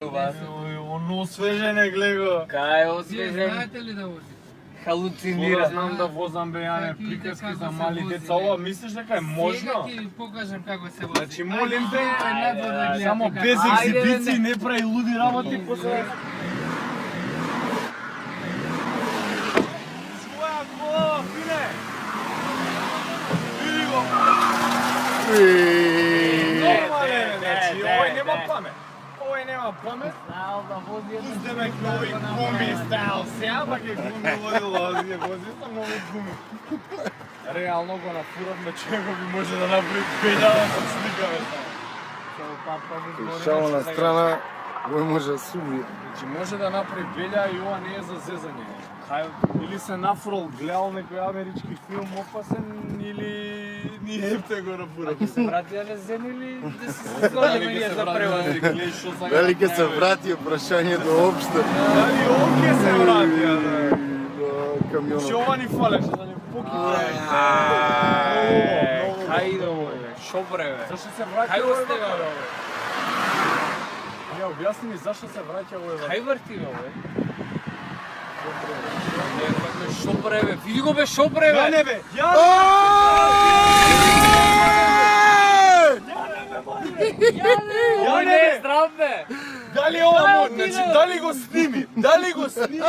Оно освежене, глего. Кај Вие освежен? знаете ли да возите? Халуцинира. Знам да возам бе, јане, Как видите приказки како за се мали вози, деца. Ова мислиш дека е можно? Сега ќе ви покажам како се вози. Значи, молим те, надвор да гледате само како- без Ајде, ексибиции, не прави луди работи после. Своја кола, фине! Види го! Нормален, значи, овој нема памет. Овој нема памет. Знал да вози едно. Пуштеме нови гуми стайл сега, па ќе гуми вози са нови гуми. Реално го нафуравме, човекот би може да направи педала со сликаве само. Шало на страна, кој може да суми. Значи може да направи белја и ова не е за зезање. Или се нафурал, гледал некој амерички филм опасен, или ни епте го нафурал. Ќе се врати да зен или да се сгодиме ние за превоз? Дали ќе се врати прашањето општо Дали оке се врати, до камионот? Што ова ни фалеше, да ни покине. Кај иде овој бе? Шо бре бе? Зашто се враќа Кај го овој стега бе вака? овој? Не, објасни ми зашто се враќа овој вака? Кај врти бе овој? Шо бре бе? Види го бе шо бре Ја бе? не бе, ја Овој не е здрав бе! Дали ова му, значи, дали го сними? Дали го сними?